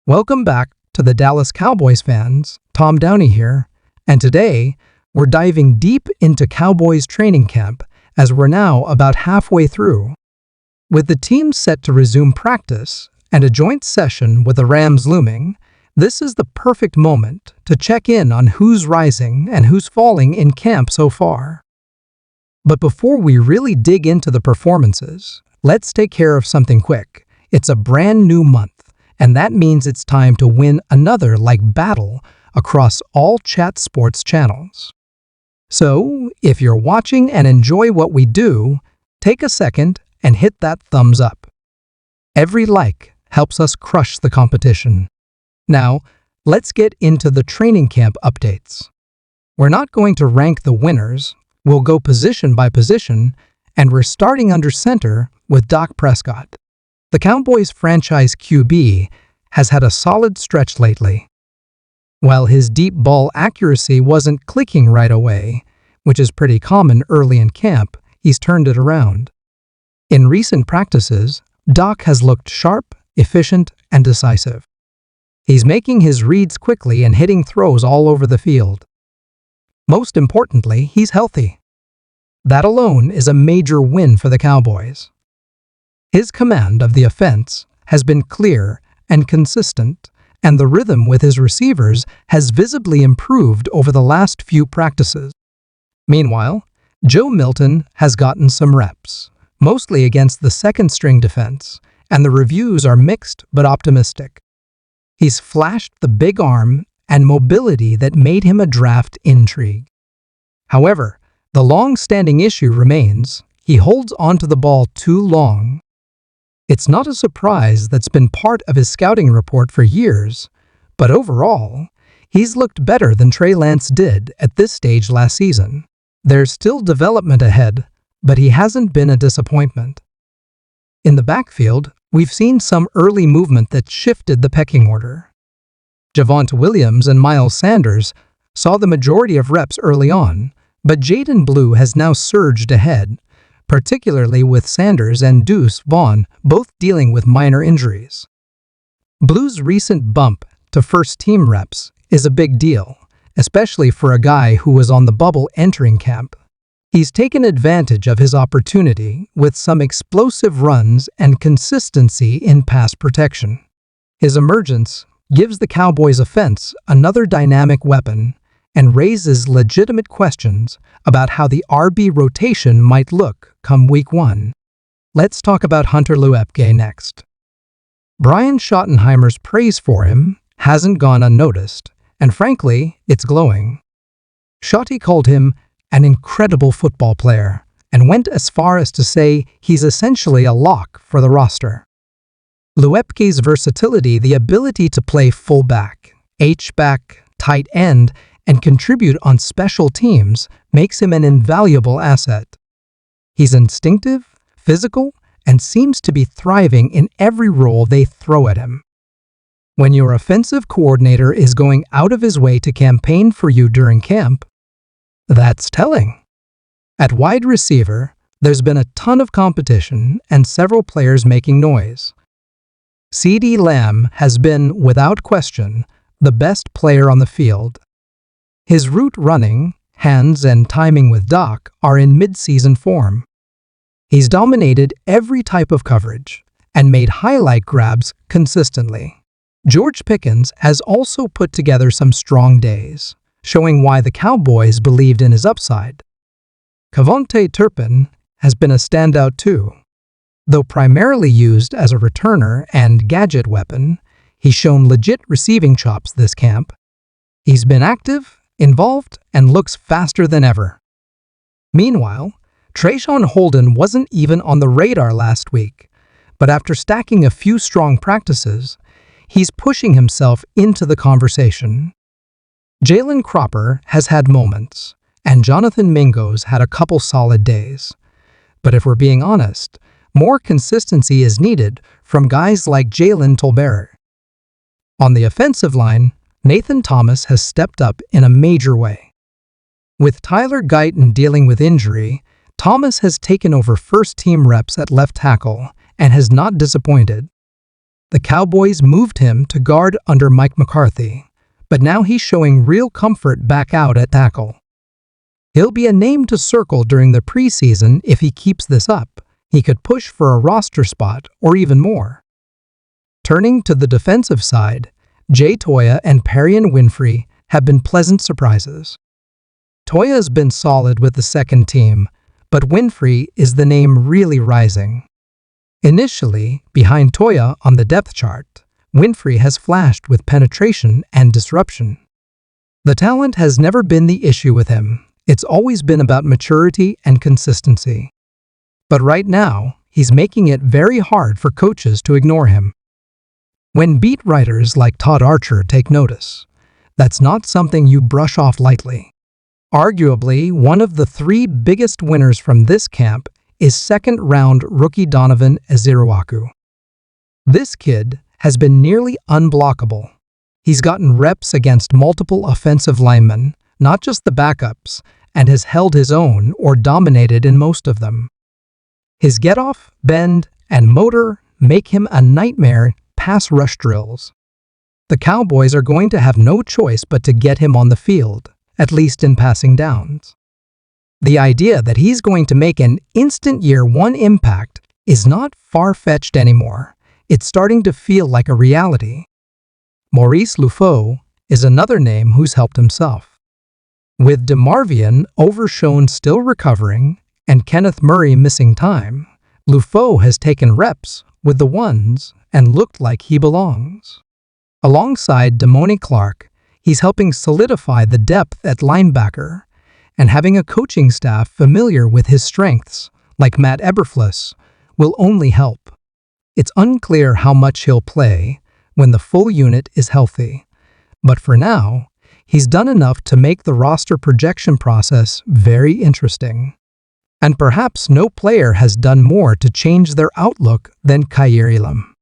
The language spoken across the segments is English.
Welcome back to the Dallas Cowboys fans. Tom Downey here, and today we're diving deep into Cowboys training camp as we're now about halfway through. With the team set to resume practice and a joint session with the Rams looming, this is the perfect moment to check in on who's rising and who's falling in camp so far. But before we really dig into the performances, let's take care of something quick. It's a brand new month, and that means it's time to win another battle across all Chat Sports channels. So, if you're watching and enjoy what we do, take a second and hit that thumbs up. Every like helps us crush the competition. Now, let's get into the training camp updates. We're not going to rank the winners, we'll go position by position, and we're starting under center with Dak Prescott. The Cowboys franchise QB has had a solid stretch lately. While his deep ball accuracy wasn't clicking right away, which is pretty common early in camp, he's turned it around. In recent practices, Dak has looked sharp, efficient, and decisive. He's making his reads quickly and hitting throws all over the field. Most importantly, he's healthy. That alone is a major win for the Cowboys. His command of the offense has been clear and consistent, and the rhythm with his receivers has visibly improved over the last few practices. Meanwhile, Joe Milton has gotten some reps, mostly against the second-string defense, and the reviews are mixed but optimistic. He's flashed the big arm and mobility that made him a draft intrigue. However, the long-standing issue remains: he holds onto the ball too long. It's not a surprise that's been part of his scouting report for years, but overall, he's looked better than Trey Lance did at this stage last season. There's still development ahead, but he hasn't been a disappointment. In the backfield, we've seen some early movement that shifted the pecking order. Javonte Williams and Miles Sanders saw the majority of reps early on, but Jaydon Blue has now surged ahead, particularly with Sanders and Deuce Vaughn both dealing with minor injuries. Blue's recent bump to first-team reps is a big deal, especially for a guy who was on the bubble entering camp. He's taken advantage of his opportunity with some explosive runs and consistency in pass protection. His emergence gives the Cowboys' offense another dynamic weapon and raises legitimate questions about how the RB rotation might look come Week 1. Let's talk about Hunter Luepke next. Brian Schottenheimer's praise for him hasn't gone unnoticed, and frankly, it's glowing. Schotty called him an incredible football player and went as far as to say he's essentially a lock for the roster. Luepke's versatility, the ability to play fullback, H-back, tight end, and contribute on special teams makes him an invaluable asset. He's instinctive, physical, and seems to be thriving in every role they throw at him. When your offensive coordinator is going out of his way to campaign for you during camp, that's telling. At wide receiver, there's been a ton of competition and several players making noise. CB Elam has been, without question, the best player on the field. His route running, hands, and timing with Dak are in mid-season form. He's dominated every type of coverage and made highlight grabs consistently. George Pickens has also put together some strong days, showing why the Cowboys believed in his upside. Kevontae Turpin has been a standout too. Though primarily used as a returner and gadget weapon, he's shown legit receiving chops this camp. He's been active, involved, and looks faster than ever. Meanwhile, Trayshawn Holden wasn't even on the radar last week, but after stacking a few strong practices, he's pushing himself into the conversation. Jalen Cropper has had moments, and Jonathan Mingo's had a couple solid days. But if we're being honest, more consistency is needed from guys like Jalen Tolbert. On the offensive line, Nathan Thomas has stepped up in a major way. With Tyler Guyton dealing with injury, Thomas has taken over first-team reps at left tackle and has not disappointed. The Cowboys moved him to guard under Mike McCarthy, but now he's showing real comfort back out at tackle. He'll be a name to circle during the preseason if he keeps this up. He could push for a roster spot or even more. Turning to the defensive side, Jay Toia and Perion Winfrey have been pleasant surprises. Toya's been solid with the second team, but Winfrey is the name really rising. Initially, behind Toia on the depth chart, Winfrey has flashed with penetration and disruption. The talent has never been the issue with him. It's always been about maturity and consistency. But right now, he's making it very hard for coaches to ignore him. When beat writers like Todd Archer take notice, that's not something you brush off lightly. Arguably, one of the three biggest winners from this camp is second-round rookie Donovan Ezeiruaku. This kid has been nearly unblockable. He's gotten reps against multiple offensive linemen, not just the backups, and has held his own or dominated in most of them. His get-off, bend, and motor make him a nightmare pass rush drills. The Cowboys are going to have no choice but to get him on the field, at least in passing downs. The idea that he's going to make an instant year one impact is not far-fetched anymore. It's starting to feel like a reality. Maurice Lufau is another name who's helped himself. With DeMarvion Overshown still recovering and Kenneth Murray missing time, Lufau has taken reps with the ones and looked like he belongs. Alongside Damone Clark, he's helping solidify the depth at linebacker, and having a coaching staff familiar with his strengths, like Matt Eberflus, will only help. It's unclear how much he'll play when the full unit is healthy, but for now, he's done enough to make the roster projection process very interesting. And perhaps no player has done more to change their outlook than Kaiir Elam.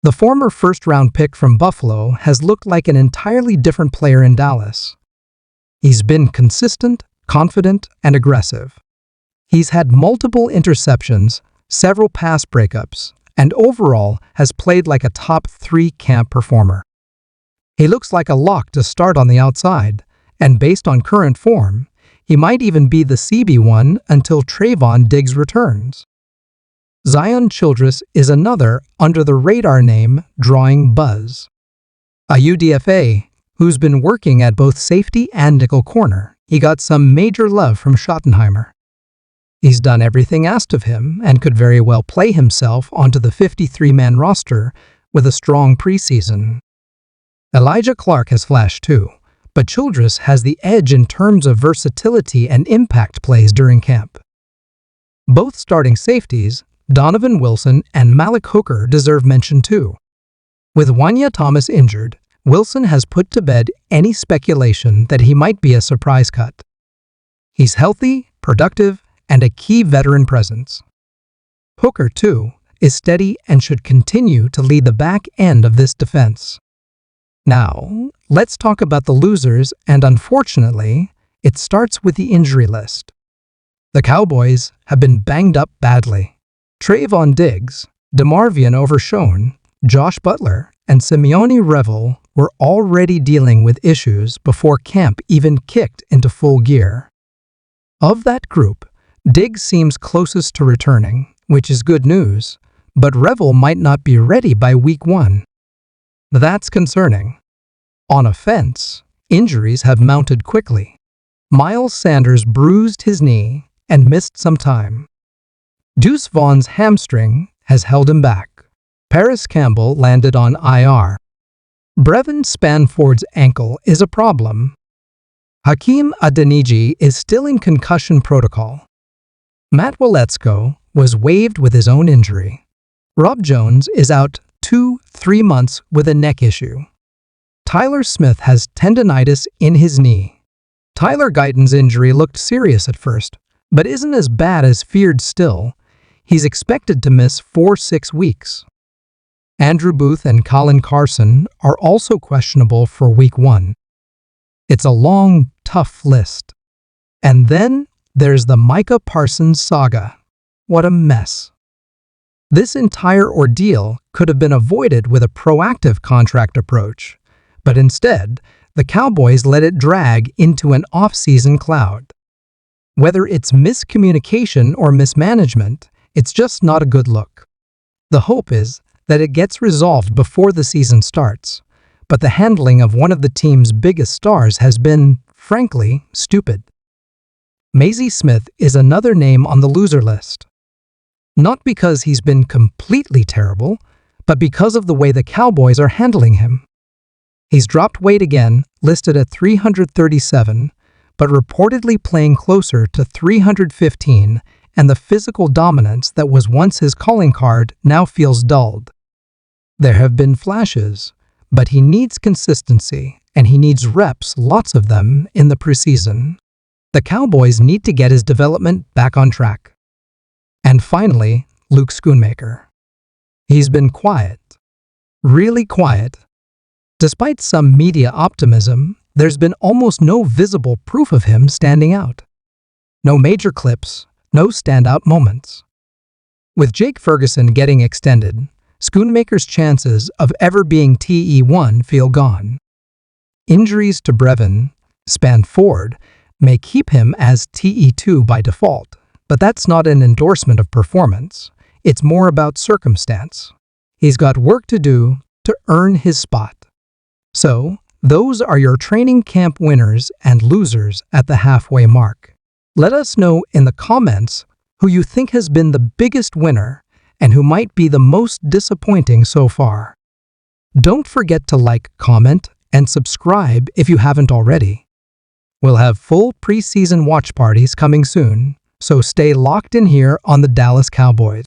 The former first-round pick from Buffalo has looked like an entirely different player in Dallas. He's been consistent, confident, and aggressive. He's had multiple interceptions, several pass breakups, and overall has played like a top 3 camp performer. He looks like a lock to start on the outside, and based on current form, he might even be the CB1 until Trayvon Diggs returns. Zion Childress is another under-the-radar name drawing buzz. A UDFA who's been working at both safety and nickel corner. He got some major love from Schottenheimer. He's done everything asked of him and could very well play himself onto the 53-man roster with a strong preseason. Elijah Clark has flashed too, but Childress has the edge in terms of versatility and impact plays during camp. Both starting safeties, Donovan Wilson and Malik Hooker, deserve mention too. With Wanya Thomas injured, Wilson has put to bed any speculation that he might be a surprise cut. He's healthy, productive, and a key veteran presence. Hooker, too, is steady and should continue to lead the back end of this defense. Now, let's talk about the losers, and unfortunately, it starts with the injury list. The Cowboys have been banged up badly. Trayvon Diggs, DeMarvion Overshown, Josh Butler, and Simeone Revel were already dealing with issues before camp even kicked into full gear. Of that group, Diggs seems closest to returning, which is good news, but Revel might not be ready by week 1. That's concerning. On offense, injuries have mounted quickly. Miles Sanders bruised his knee and missed some time. Deuce Vaughn's hamstring has held him back. Paris Campbell landed on IR. Brevin Spanford's ankle is a problem. Hakeem Adeniji is still in concussion protocol. Matt Waletzko was waived with his own injury. Rob Jones is out 2-3 months with a neck issue. Tyler Smith has tendonitis in his knee. Tyler Guyton's injury looked serious at first, but isn't as bad as feared still. He's expected to miss 4-6 weeks. Andrew Booth and Colin Carson are also questionable for week 1. It's a long, tough list. And then there's the Micah Parsons saga. What a mess. This entire ordeal could have been avoided with a proactive contract approach, but instead, the Cowboys let it drag into an off-season cloud. Whether it's miscommunication or mismanagement, it's just not a good look. The hope is that it gets resolved before the season starts, but the handling of one of the team's biggest stars has been, frankly, stupid. Mazi Smith is another name on the loser list. Not because he's been completely terrible, but because of the way the Cowboys are handling him. He's dropped weight again, listed at 337, but reportedly playing closer to 315, and the physical dominance that was once his calling card now feels dulled. There have been flashes, but he needs consistency, and he needs reps, lots of them, in the preseason. The Cowboys need to get his development back on track. And finally, Luke Schoonmaker. He's been quiet. Really quiet. Despite some media optimism, there's been almost no visible proof of him standing out. No major clips, no standout moments. With Jake Ferguson getting extended, Schoonmaker's chances of ever being TE1 feel gone. Injuries to Brevin, Span Ford, may keep him as TE2 by default, but that's not an endorsement of performance. It's more about circumstance. He's got work to do to earn his spot. So, those are your training camp winners and losers at the halfway mark. Let us know in the comments who you think has been the biggest winner and who might be the most disappointing so far. Don't forget to like, comment, and subscribe if you haven't already. We'll have full preseason watch parties coming soon, so stay locked in here on the Dallas Cowboys.